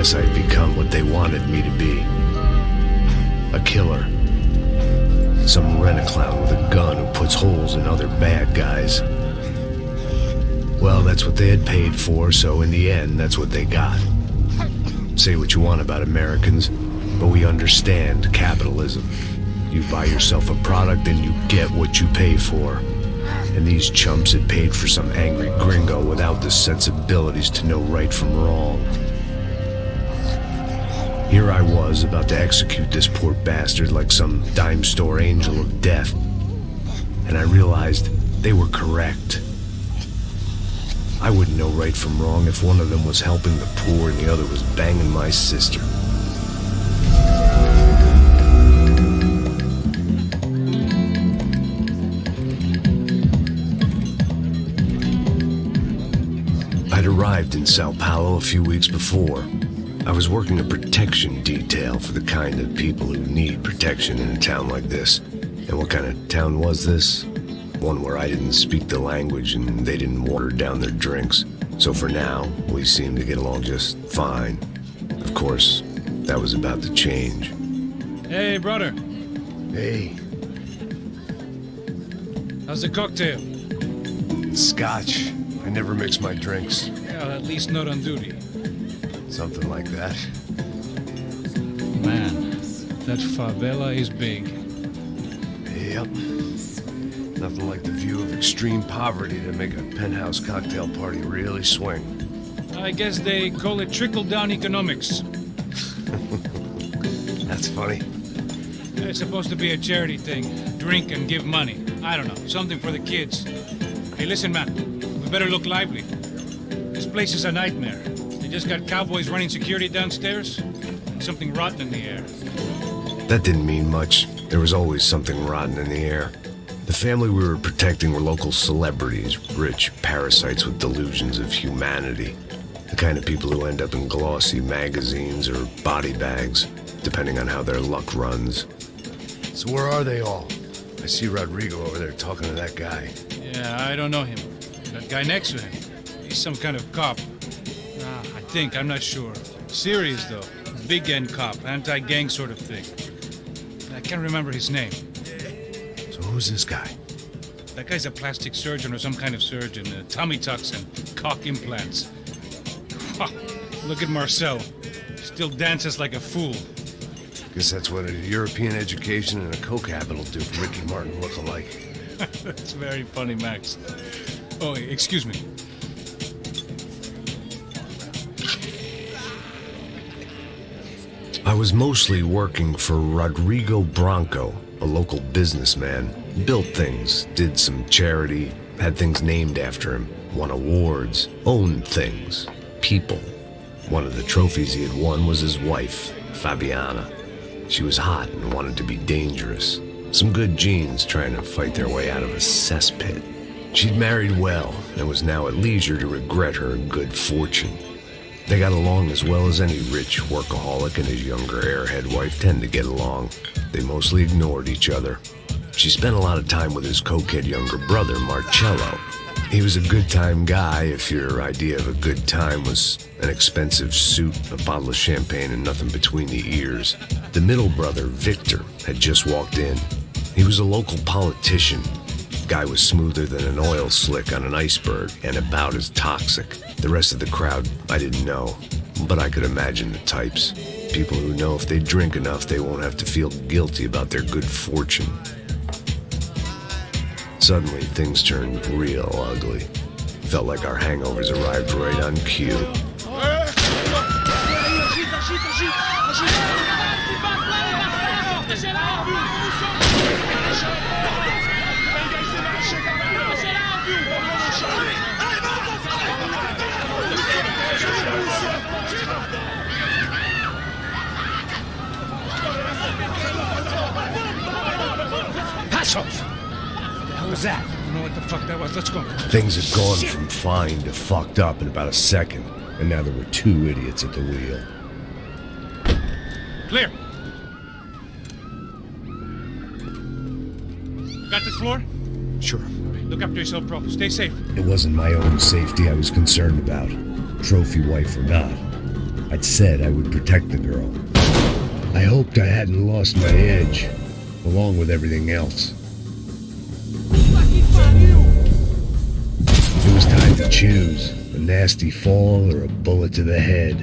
guess I'd become what they wanted me to be. A killer. Some rent-a-clown with a gun who puts holes in other bad guys. Well, that's what they had paid for, so in the end, that's what they got. Say what you want about Americans, but we understand capitalism. You buy yourself a product and you get what you pay for. And these chumps had paid for some angry gringo without the sensibilities to know right from wrong. Here I was, about to execute this poor bastard like some dime store angel of death. And I realized they were correct. I wouldn't know right from wrong if one of them was helping the poor and the other was banging my sister. I'd arrived in Сан-Паулу a few weeks before. I was working a protection detail for the kind of people who need protection in a town like this. And what kind of town was this? One where I didn't speak the language and they didn't water down their drinks. So for now, we seemed to get along just fine. Of course, that was about to change. Hey, brother. Hey. How's the cocktail? Scotch. I never mix my drinks. Yeah, at least not on duty. Something like that. Man, that favela is big. Yep. Nothing like the view of extreme poverty to make a penthouse cocktail party really swing. I guess they call it trickle-down economics. That's funny. It's supposed to be a charity thing. Drink and give money. I don't know, something for the kids. Hey, listen, man. We better look lively. This place is a nightmare. They just got cowboys running security downstairs and something rotten in the air. That didn't mean much. There was always something rotten in the air. The family we were protecting were local celebrities, rich parasites with delusions of humanity. The kind of people who end up in glossy magazines or body bags, depending on how their luck runs. So where are they all? I see Rodrigo over there talking to that guy. Yeah, I don't know him. That guy next to him, he's some kind of cop. I think, I'm not sure. Serious, though. Big end cop, anti-gang sort of thing. I can't remember his name. So who's this guy? That guy's a plastic surgeon or some kind of surgeon. Tummy tucks and cock implants. Look at Marcel. Still dances like a fool. Guess that's what a European education and a coke habit will do for Ricky Martin look-alike. That's very funny, Max. Oh, excuse me. I was mostly working for Rodrigo Branco, a local businessman. Built things, did some charity, had things named after him, won awards, owned things, people. One of the trophies he had won was his wife, Fabiana. She was hot and wanted to be dangerous. Some good genes trying to fight their way out of a cesspit. She'd married well and was now at leisure to regret her good fortune. They got along as well as any rich workaholic and his younger airhead wife tend to get along. They mostly ignored each other. She spent a lot of time with his cokehead younger brother, Marcello. He was a good-time guy if your idea of a good time was an expensive suit, a bottle of champagne, and nothing between the ears. The middle brother, Victor, had just walked in. He was a local politician. Guy was smoother than an oil slick on an iceberg and about as toxic. The rest of the crowd, I didn't know, but I could imagine the types. People who know if they drink enough, they won't have to feel guilty about their good fortune. Suddenly, things turned real ugly. Felt like our hangovers arrived right on cue. What was that? I don't know what the fuck that was. Let's go. Things had gone from fine to fucked up in about a second, and now there were two idiots at the wheel. Clear. Got this floor? Sure. Look after yourself, bro. Stay safe. It wasn't my own safety I was concerned about, trophy wife or not. I'd said I would protect the girl. I hoped I hadn't lost my edge, along with everything else. It was time to choose, a nasty fall or a bullet to the head.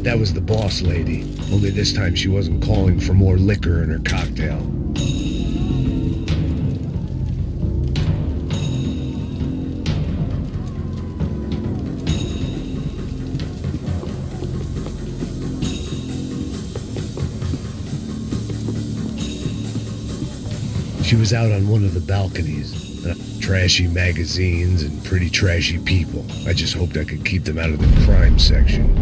That was the boss lady, only this time she wasn't calling for more liquor in her cocktail. She was out on one of the balconies. Trashy magazines and pretty trashy people. I just hoped I could keep them out of the crime section.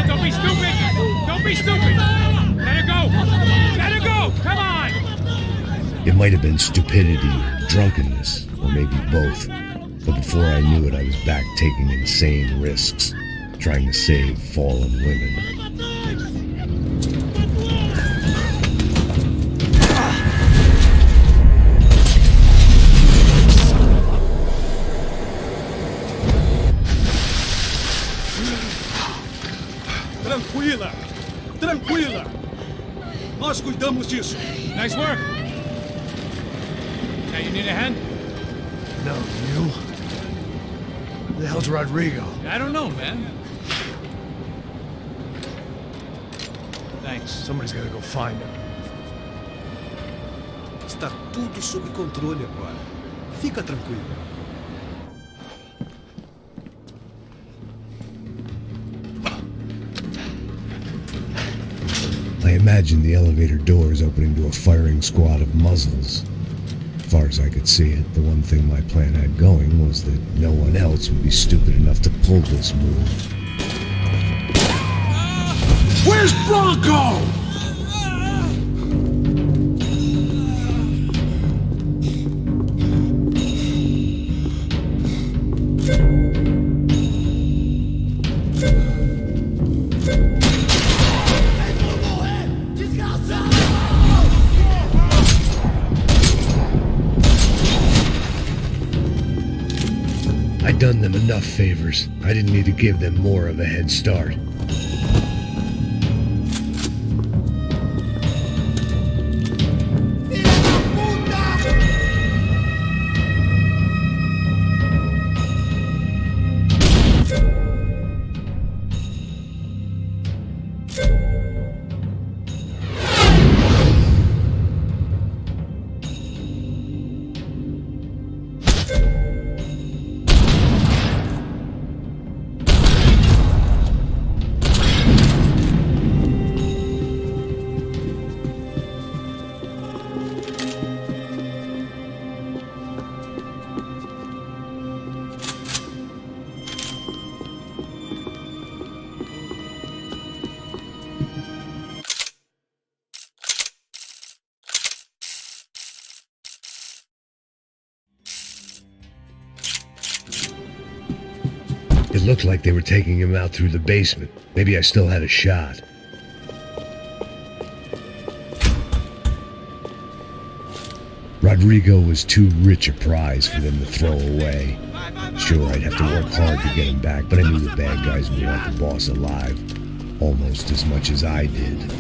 Don't be stupid! Don't be stupid! Let her go! Let her go! Come on! It might have been stupidity, drunkenness, or maybe both. But before I knew it, I was back taking insane risks, trying to save fallen women. Tranquila! Tranquila! Nós cuidamos disso. Nice work! Now you need a hand? No, you? Who the hell's Rodrigo? I don't know, man. Thanks. Somebody's gotta go find him. Está tudo sob controle agora. Fica tranquilo. I imagined the elevator doors opening to a firing squad of muzzles. As far as I could see it, the one thing my plan had going was that no one else would be stupid enough to pull this move. Where's Bronco? I'd done them enough favors. I didn't need to give them more of a head start. It looked like they were taking him out through the basement. Maybe I still had a shot. Rodrigo was too rich a prize for them to throw away. Sure, I'd have to work hard to get him back, but I knew the bad guys would want the boss alive. Almost as much as I did.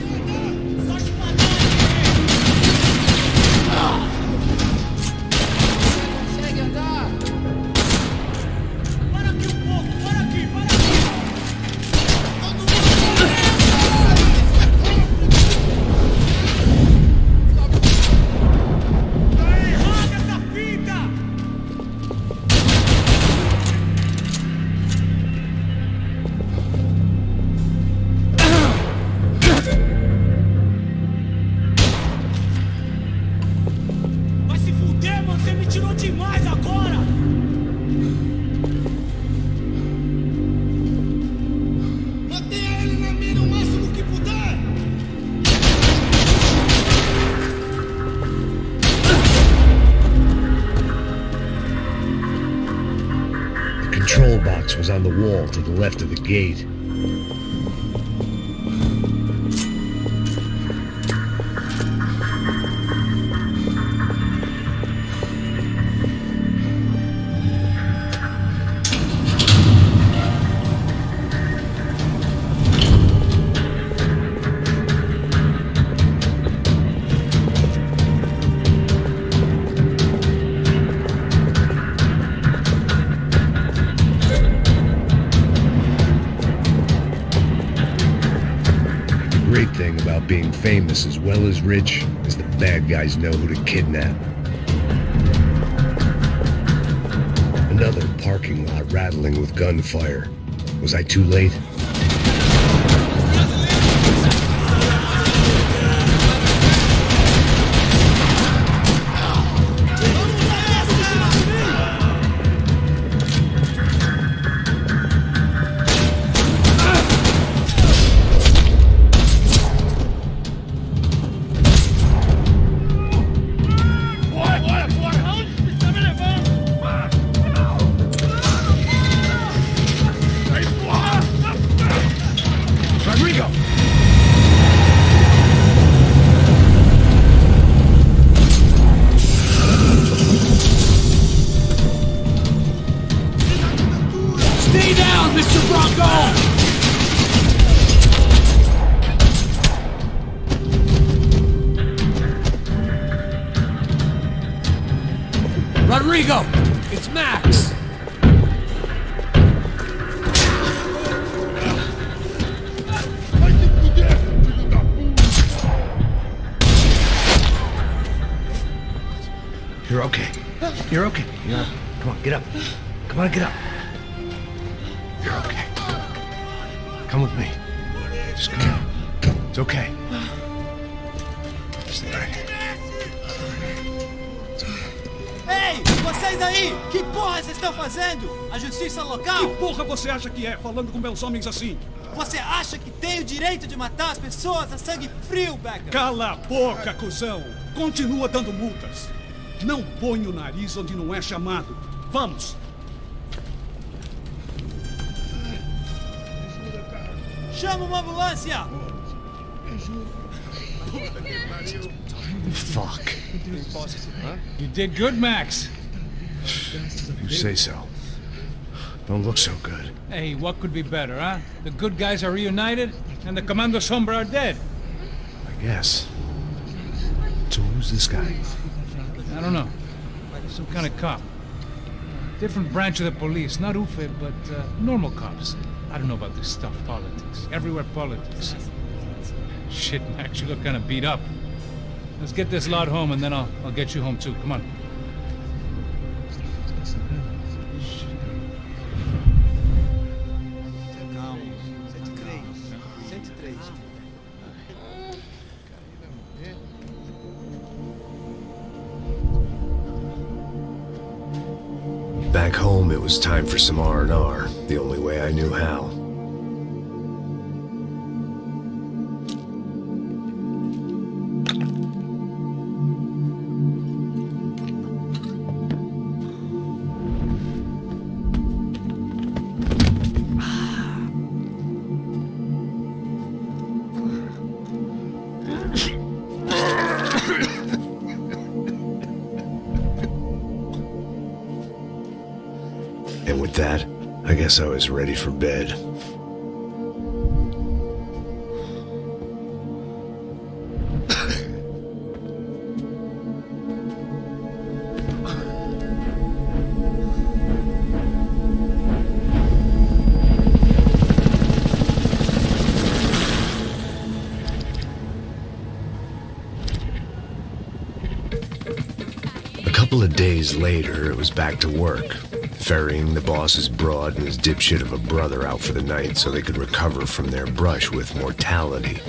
The control box was on the wall to the left of the gate. The great thing about being famous as well as rich is the bad guys know who to kidnap. Another parking lot rattling with gunfire. Was I too late? Rodrigo! It's Max! You're okay. You're okay. Come on, get up. Come on, get up. You're okay. Come with me. Just come. It's okay. Stay right here. Ei, vocês aí! Que porra vocês estão fazendo? A justiça local? Que porra você acha que é, falando com meus homens assim? Você acha que tem o direito de matar as pessoas a sangue frio, Becker? Cala a boca, cuzão! Continua dando multas. Não põe o nariz onde não é chamado. Vamos! Chama uma ambulância! Fuck. You did good, Max. You say so. Don't look so good. Hey, what could be better, huh? The good guys are reunited, and the Commando Sombra are dead. I guess. So who's this guy? I don't know. Some kind of cop. Different branch of the police. Not UFE, but normal cops. I don't know about this stuff, politics. Everywhere politics. Shit, Max, you look kind of beat up. Let's get this lot home, and then I'll get you home too. Come on. Back home, it was time for some R&R, the only way I knew how. that, I guess I was ready for bed. A couple of days later, it was back to work, ferrying the boss's broad and his dipshit of a brother out for the night so they could recover from their brush with mortality.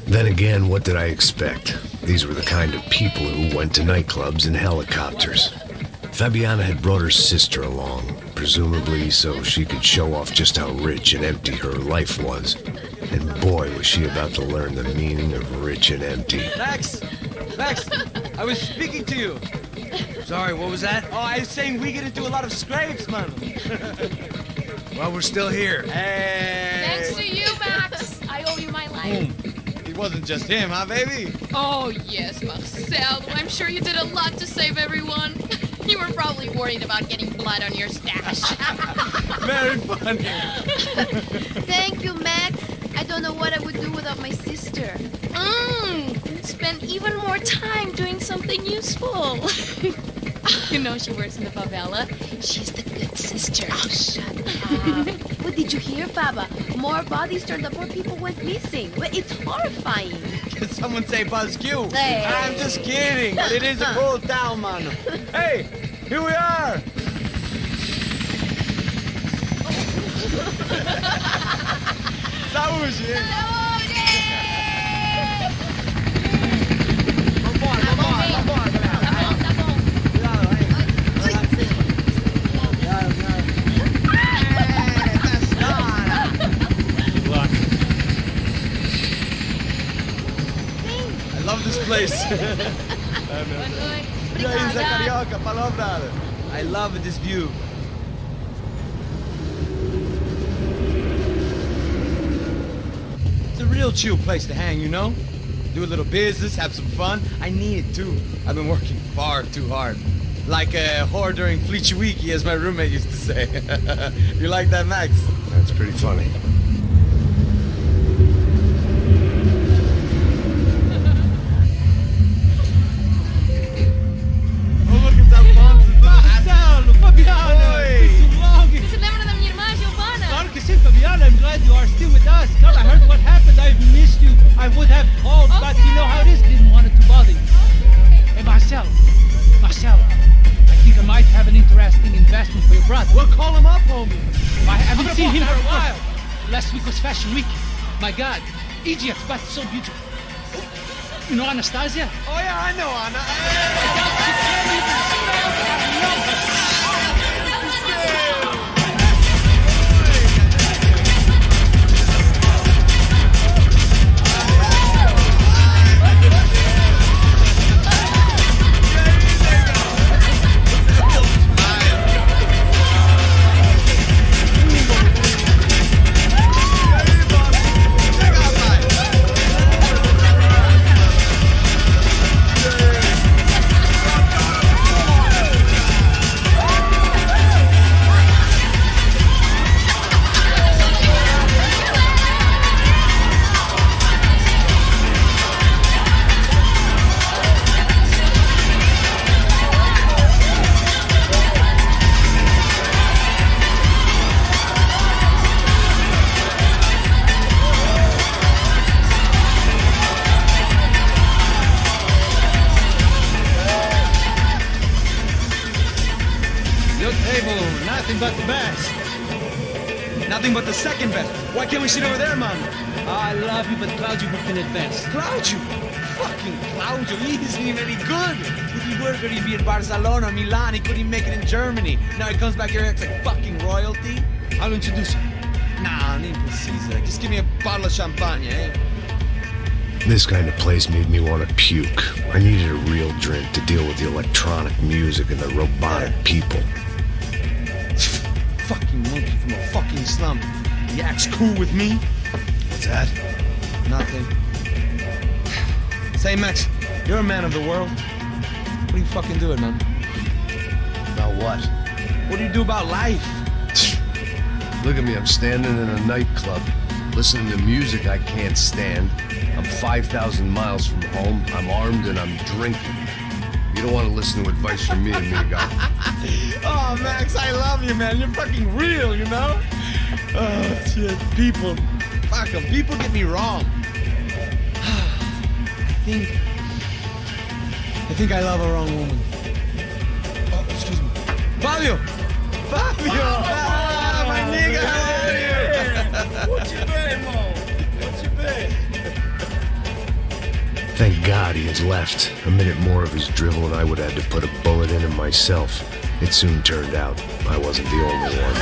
Then again, what did I expect? These were the kind of people who went to nightclubs in helicopters. Fabiana had brought her sister along, presumably so she could show off just how rich and empty her life was. And boy, was she about to learn the meaning of rich and empty. Max! Max! I was speaking to you. Sorry, what was that? Oh, I was saying we get into a lot of scrapes, man. Well, we're still here. Hey! Thanks to you, Max. I owe you my life. It wasn't just him, huh, baby? Oh, yes, Marcel. I'm sure you did a lot to save everyone. You were probably worried about getting blood on your stash. Very funny. Thank you, Max. I don't know what I would do without my sister. Spend even more time doing something useful. You know she works in the favela. She's the good sister. Oh, shut up. What did you hear, Baba? More bodies turned up where people went missing. Well, it's horrifying. Did someone say Buzz Q? Hey. I'm just kidding, but it is a cool town, man. Hey, here we are. Saúde, hein? I love this place. I love this view. It's a real chill place to hang, you know? Do a little business, have some fun. I need it too. I've been working far too hard. Like a whore during Fleechy Weeky, as my roommate used to say. You like that, Max? That's pretty funny. Você lembra da minha irmã, Giovanna? Claro que sim, Fabiana. I'm glad you are still with us. Come, I heard what happened. I've missed you. I would have called, but you know how it is. Didn't want it to bother you. Hey, Marcel, I think I might have an interesting investment for your brother. Well, call him up, homie. I haven't seen him for a while. Last week was Fashion Week. My God, Egypt, but so beautiful. You know Anastasia? Oh yeah, I know Anna. Nothing but the best. Nothing but the second best. Why can't we sit over there, man? I love you, but Claudio booked in advance. Claudio? Fucking Claudio, he isn't even any good. If he were going to be in Barcelona, Milan, he couldn't make it in Germany. Now he comes back here and acts like fucking royalty. I'll introduce him. Nah, nem precisa. Just give me a bottle of champagne, eh? This kind of place made me want to puke. I needed a real drink to deal with the electronic music and the robotic people. Fucking monkey from a fucking slum. He acts cool with me. What's that? Nothing. Say, Max, you're a man of the world. What do you fucking do it, man? About what? What do you do about life? Look at me, I'm standing in a nightclub, listening to music I can't stand. I'm 5,000 miles from home, I'm armed and I'm drinking. You don't want to listen to advice from me, amigo. Oh, Max, I love you, man. You're fucking real, you know? Oh, shit. People. Fuck 'em. People get me wrong. I think I love a wrong woman. Oh, excuse me. Fabio! Fabio! Ah, my nigga, how are you? What you been, Mo? What you been? Thank God he had left. A minute more of his drivel and I would have had to put a bullet in him myself. It soon turned out I wasn't the only one.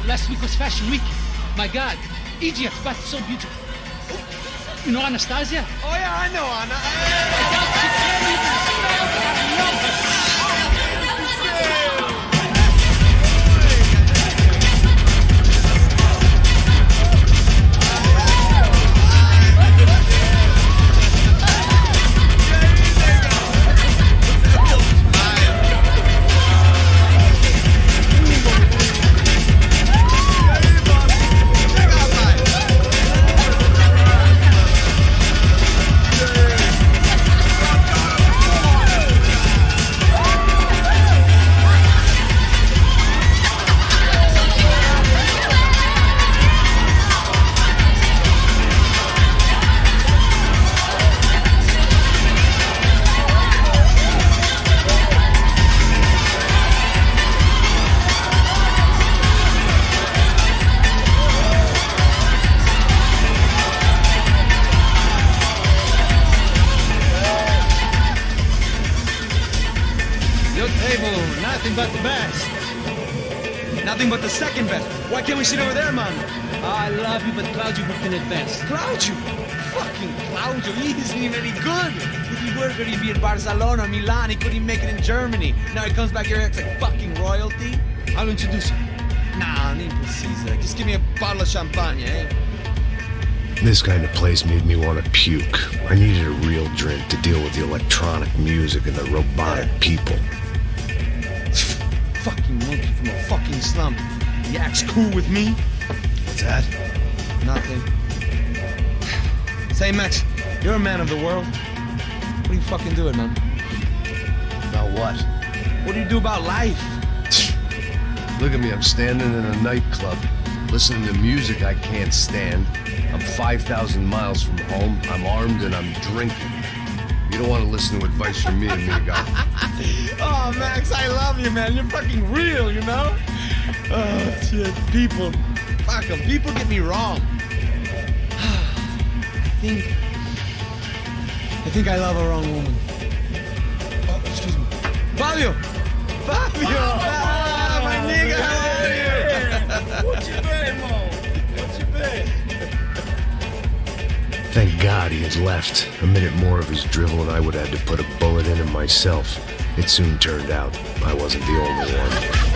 Last week was Fashion Week. My God, Egypt, but so beautiful. You know Anastasia? Oh, yeah, I know Anna. But the best. Nothing but the second best. Why can't we sit over there, man? I love you, but Claudio booked in advance. Claudio? Fucking Claudio, he isn't even any good. If he were going to be in Barcelona, Milan, he couldn't make it in Germany. Now he comes back here and acts like fucking royalty. I'll introduce you. Nah, need precisa. Just give me a bottle of champagne, eh? This kind of place made me want to puke. I needed a real drink to deal with the electronic music and the robotic people. Fucking monkey from a fucking slum. He acts cool with me. What's that? Nothing. Say, Max, you're a man of the world. What do you fucking do it, man? About what? What do you do about life? Look at me, I'm standing in a nightclub, listening to music I can't stand. I'm 5,000 miles from home, I'm armed and I'm drinking. You don't want to listen to advice from me, amigo. Oh, Max, I love you, man. You're fucking real, you know? Oh, shit. People. Fuck 'em. People get me wrong. I think I love a wrong woman. Oh, excuse me. Fabio! Fabio! Ah, my nigga, how are you? What you been, Mo? Thank God he had left. A minute more of his drivel and I would have had to put a bullet in him myself. It soon turned out I wasn't the only one.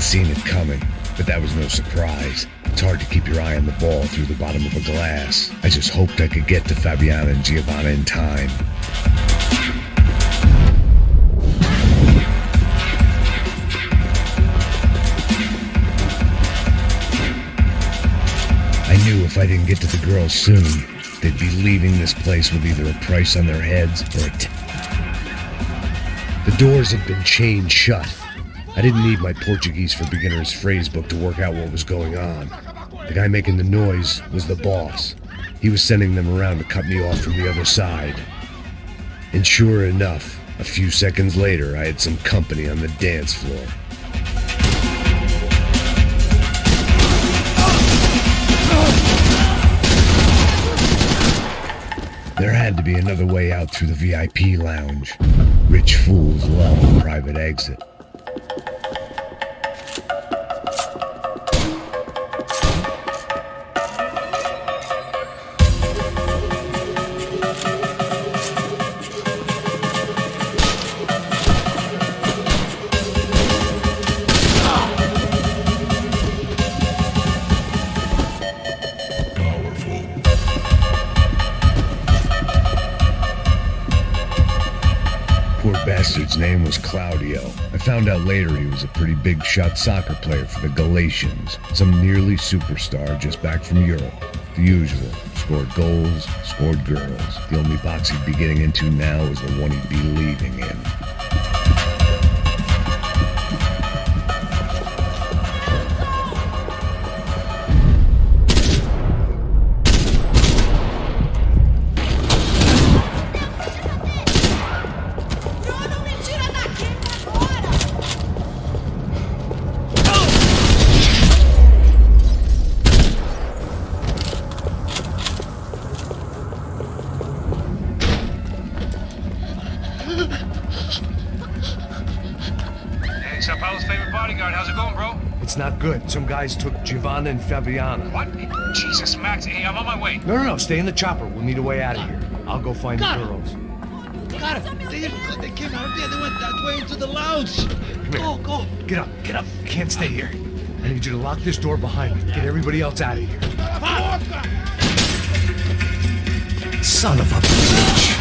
Seen it coming, but that was no surprise. It's hard to keep your eye on the ball through the bottom of a glass. I just hoped I could get to Fabiana and Giovanna in time. I knew if I didn't get to the girls soon, they'd be leaving this place with either a price on their heads or The doors had been chained shut. I didn't need my Portuguese for Beginners phrase book to work out what was going on. The guy making the noise was the boss. He was sending them around to cut me off from the other side. And sure enough, a few seconds later, I had some company on the dance floor. There had to be another way out through the VIP lounge. Rich fools love a private exit. Bastard's name was Claudio. I found out later he was a pretty big shot soccer player for the Galatians, some nearly superstar just back from Europe. The usual. Scored goals, scored girls. The only box he'd be getting into now is the one he'd be leaving in. San-Paulu's favorite bodyguard. How's it going, bro? It's not good. Some guys took Giovanna and Fabiana. What? Jesus, Max. Hey, I'm on my way. No. Stay in the chopper. We'll need a way out of here. I'll go find the girls. Got it. They came out of there. They went that way into the lounge. Go. Get up. Can't stay here. I need you to lock this door behind me. Get everybody else out of here. Son of a bitch.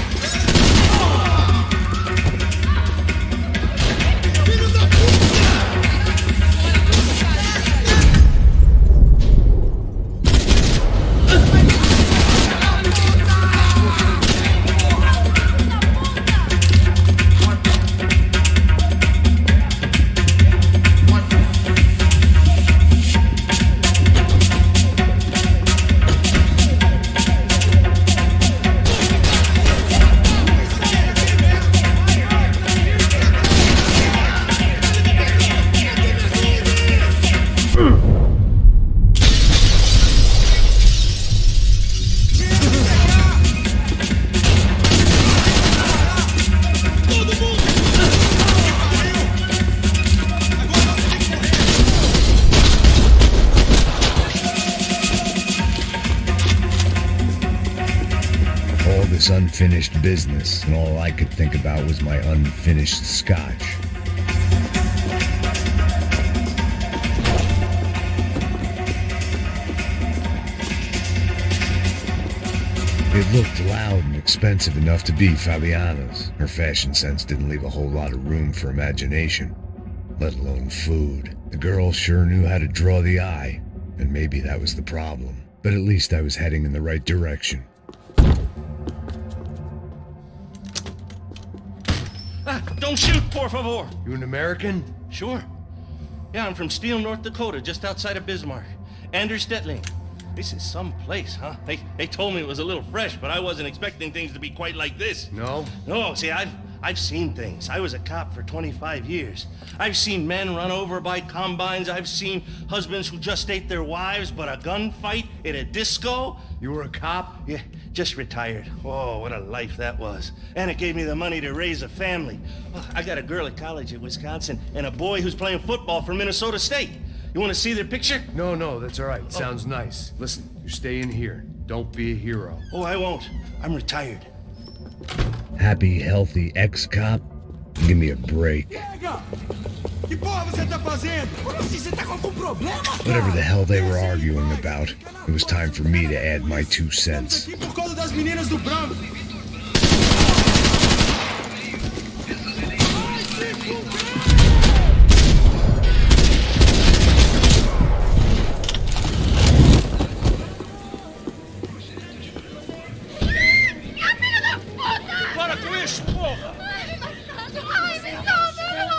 Unfinished business, and all I could think about was my unfinished scotch. It looked loud and expensive enough to be Fabiana's. Her fashion sense didn't leave a whole lot of room for imagination, let alone food. The girl sure knew how to draw the eye, and maybe that was the problem. But at least I was heading in the right direction. Don't shoot, por favor. You an American? Sure. Yeah, I'm from Steele, North Dakota, just outside of Bismarck. Anders Stetling. This is some place, huh? They told me it was a little fresh, but I wasn't expecting things to be quite like this. No? No, see, I've seen things. I was a cop for 25 years. I've seen men run over by combines. I've seen husbands who just ate their wives, but a gunfight at a disco. You were a cop? Yeah, just retired. Oh, what a life that was. And it gave me the money to raise a family. Well, I got a girl at college at Wisconsin and a boy who's playing football for Minnesota State. You want to see their picture? No, that's all right. Sounds nice. Listen, you stay in here. Don't be a hero. Oh, I won't. I'm retired. Happy, healthy ex-cop? Give me a break. Que porra você tá fazendo? Como assim? Você tá com algum problema? Whatever the hell they were arguing about, it was time for me to add my 2 cents. Aqui por causa das meninas do branco.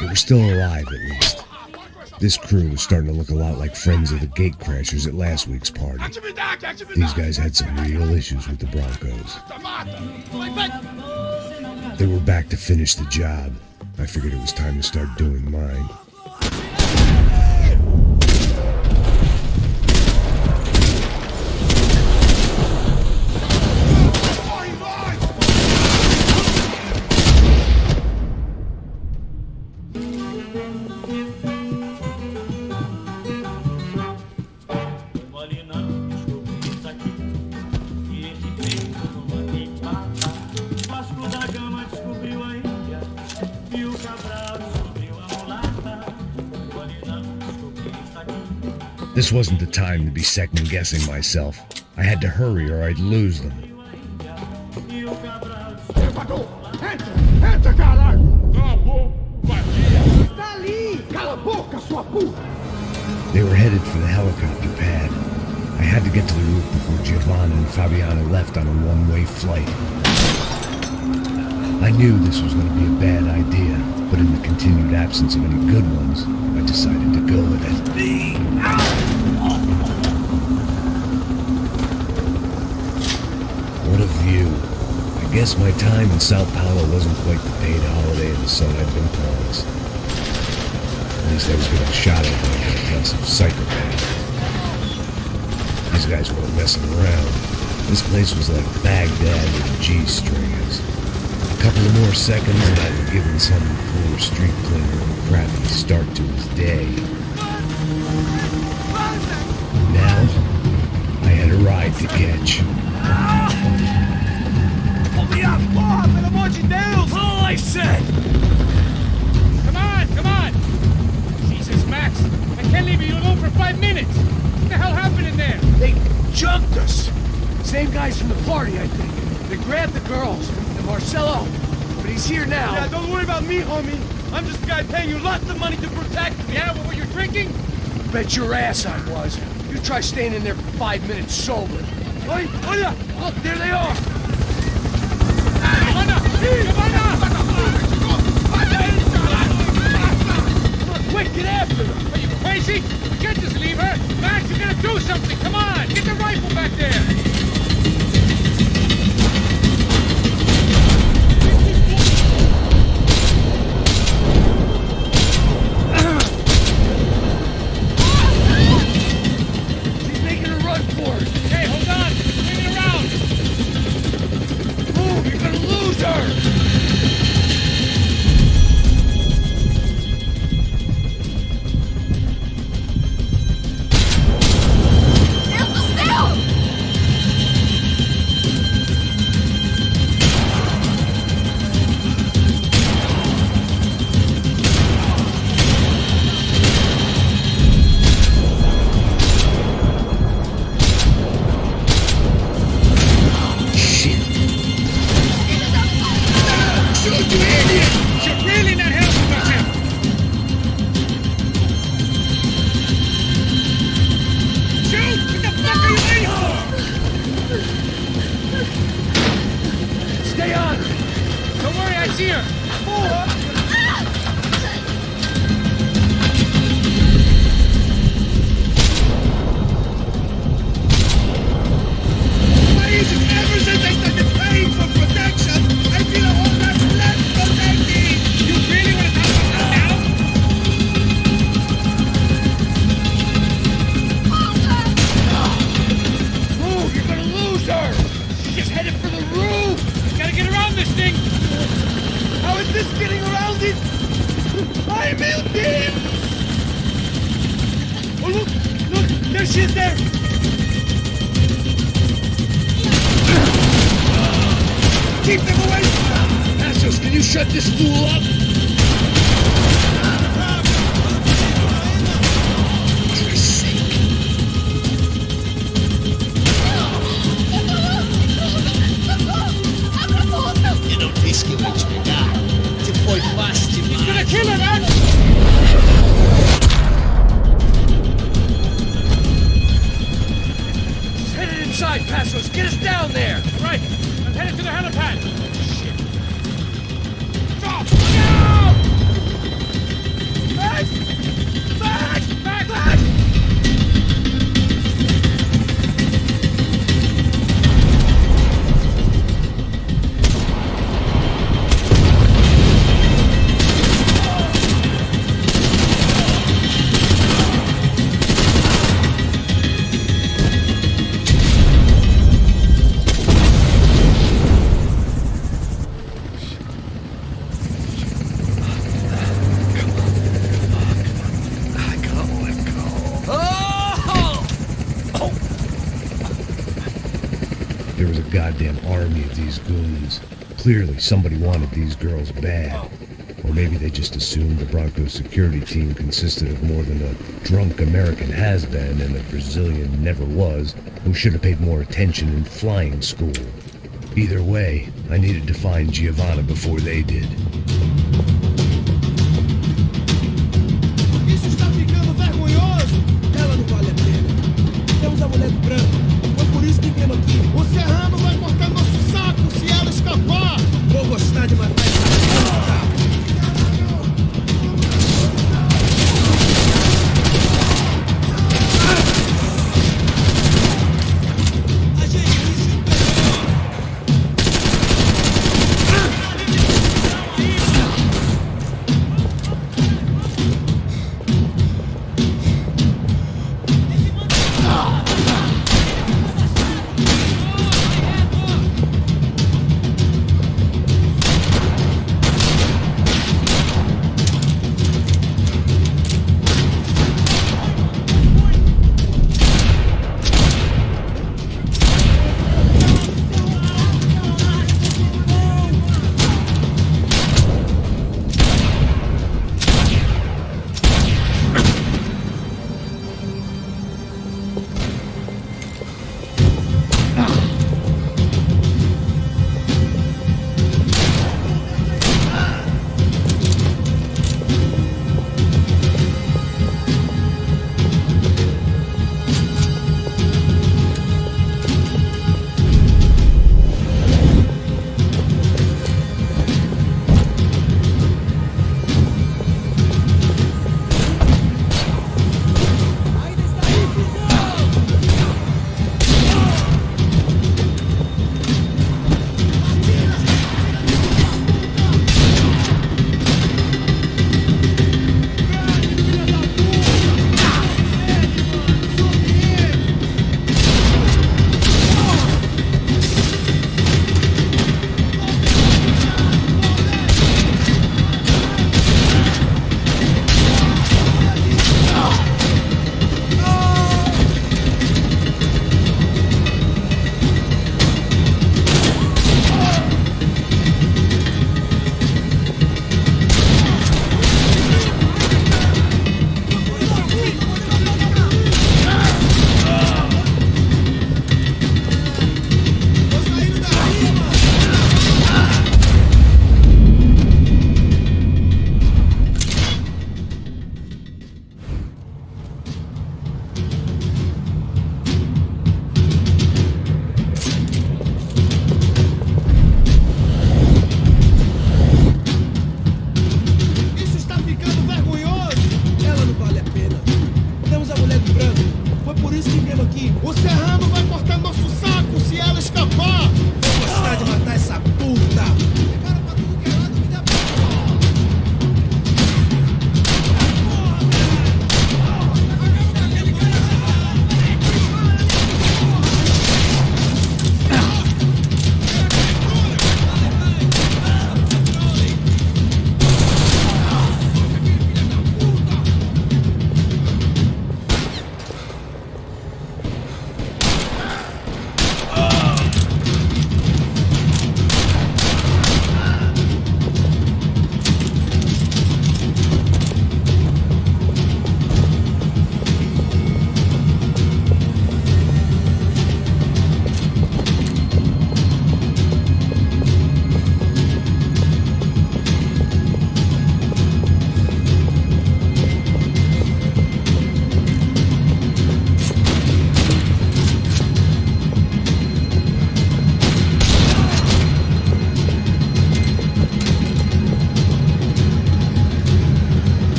They were still alive, at least. This crew was starting to look a lot like friends of the gatecrashers at last week's party. These guys had some real issues with the Broncos. They were back to finish the job. I figured it was time to start doing mine. This wasn't the time to be second-guessing myself. I had to hurry or I'd lose them. They were headed for the helicopter pad. I had to get to the roof before Giovanna and Fabiana left on a one-way flight. I knew this was going to be a bad idea, but in the continued absence of any good ones, I decided to go with it. What a view. I guess my time in Сан-Паулу wasn't quite the paid holiday in the sun I'd been promised. At least I was getting shot at by an aggressive psychopath. These guys weren't messing around. This place was like Baghdad with G-strings. A couple of more seconds and I'd have given some poor street cleaner a crappy start to his day. Now, I had a ride to catch. Pull me up! Porra, pelo amor de Deus! All I said! Come on! Jesus, Max, I can't leave you alone for 5 minutes! What the hell happened in there? They jumped us. Same guys from the party, I think. They grabbed the girls and Marcelo, but he's here now. Yeah, don't worry about me, homie. I'm just a guy paying you lots of money to protect me. Yeah, but were you drinking? Bet your ass I was. You try staying in there for 5 minutes sober. Oi, Look, there they are. Quick, get after them. Are you crazy? You can't just leave her. Max, you're gonna do something. Come on, get the rifle back there. She's making a run for it. Hey, hold on. Bring it around. Move, you're gonna lose her. Look, there she is there! Keep them away! Passos, can you shut this fool up? For Christ's sake. Eu não disse que eu ia te pegar. Você foi fácil demais. He's gonna kill her, man! He's headed inside, Passos. Get us down there! Right. I'm headed to the helipad. Shit. Stop! No! Back! Back! Back! Back! There was a goddamn army of these goons. Clearly, somebody wanted these girls bad. Or maybe they just assumed the Broncos security team consisted of more than a drunk American has-been and a Brazilian never was, who should have paid more attention in flying school. Either way, I needed to find Giovanna before they did. Isso está ficando vergonhoso. Ela não vale a pena. Temos a mulher do branco. Foi por isso que viemos aqui. O serrano vai cortar nosso saco se ela escapar. Vou gostar de matar essa puta.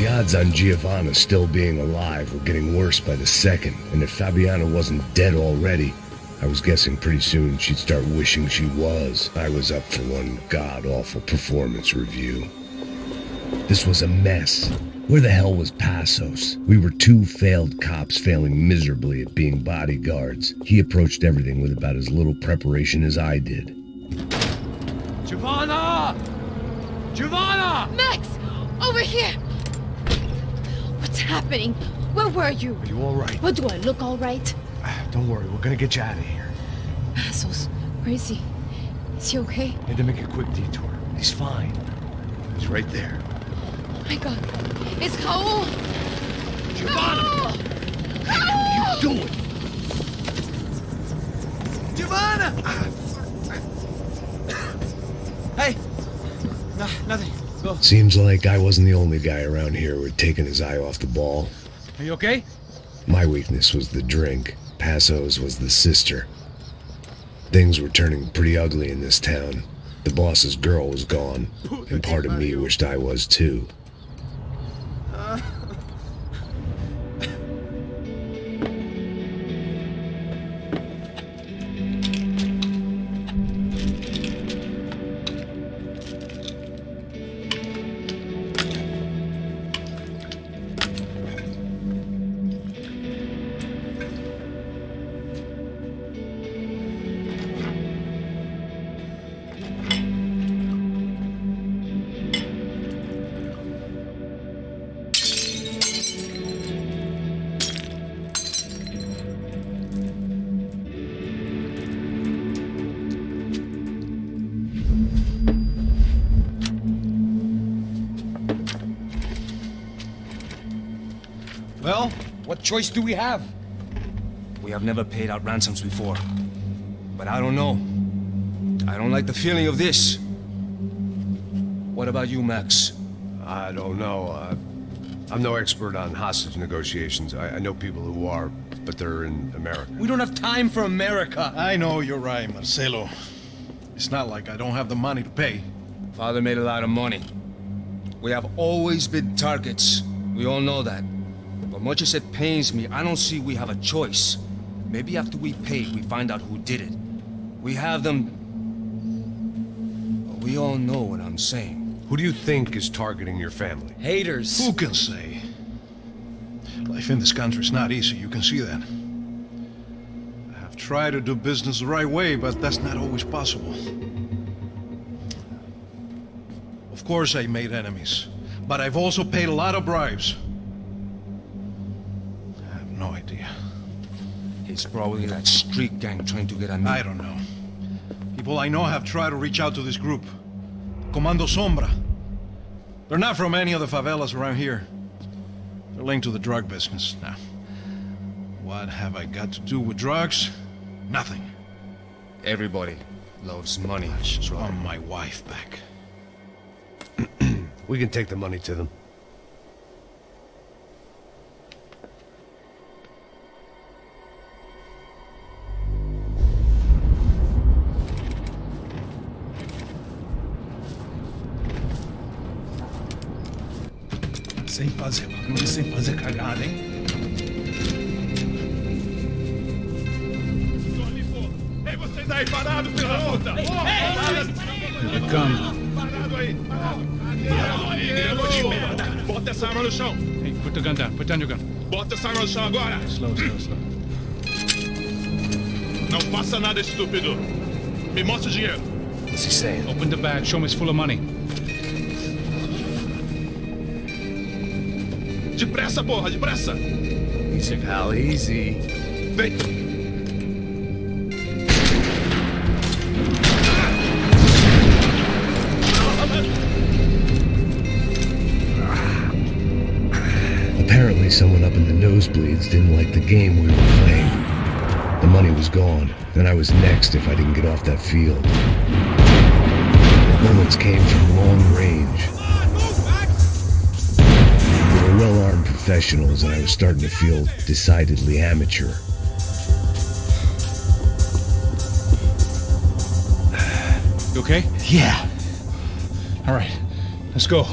The odds on Giovanna still being alive were getting worse by the second, and if Fabiana wasn't dead already, I was guessing pretty soon she'd start wishing she was. I was up for one god-awful performance review. This was a mess. Where the hell was Passos? We were two failed cops failing miserably at being bodyguards. He approached everything with about as little preparation as I did. Giovanna! Giovanna! Max! Over here! What's happening? Where were you? Are you all right? What, do I look all right? Don't worry, we're gonna get you out of here. Passos, where is he? Is he okay? Had to make a quick detour. He's fine. He's right there. Oh my god. It's Raul! Giovanna! Raul! What are you doing? Giovanna! Hey! No, nothing. Go. Seems like I wasn't the only guy around here who had taken his eye off the ball. Are you okay? My weakness was the drink. Passos was the sister. Things were turning pretty ugly in this town. The boss's girl was gone, and part of me wished I was too. Well, what choice do we have? We have never paid out ransoms before. But I don't know. I don't like the feeling of this. What about you, Max? I don't know. I'm no expert on hostage negotiations. I know people who are, but they're in America. We don't have time for America. I know you're right, Marcelo. It's not like I don't have the money to pay. Father made a lot of money. We have always been targets. We all know that. But much as it pains me, I don't see we have a choice. Maybe after we pay, we find out who did it. We have them... But we all know what I'm saying. Who do you think is targeting your family? Haters. Who can say? Life in this country is not easy, you can see that. I have tried to do business the right way, but that's not always possible. Of course I made enemies, but I've also paid a lot of bribes. I have no idea. It's probably that street gang trying to get at me. I don't know. People I know have tried to reach out to this group. Comando Sombra. They're not from any of the favelas around here. They're linked to the drug business. Now, what have I got to do with drugs? Nothing. Everybody loves money. I just want my wife back. We can take the money to them. Sem fazer barulho, sem fazer cagada, hein? Ei, vocês aí parados, filha da puta! Here they come. Parado aí! Bota essa arma no chão! Hey, put the gun down. Put down your gun. Bota essa arma no chão agora! Slow, slow, slow. Não faça nada, estúpido! Me mostra o dinheiro! What's he saying? Open the bag. Show him it's full of money. Depressa, porra, depressa! Easy, pal, easy. Vem! Apparently someone up in the nosebleeds didn't like the game we were playing. The money was gone, and I was next if I didn't get off that field. Bullets came from long range. They were well-armed professionals, and I was starting to feel decidedly amateur. You okay? Yeah. All right. Let's go.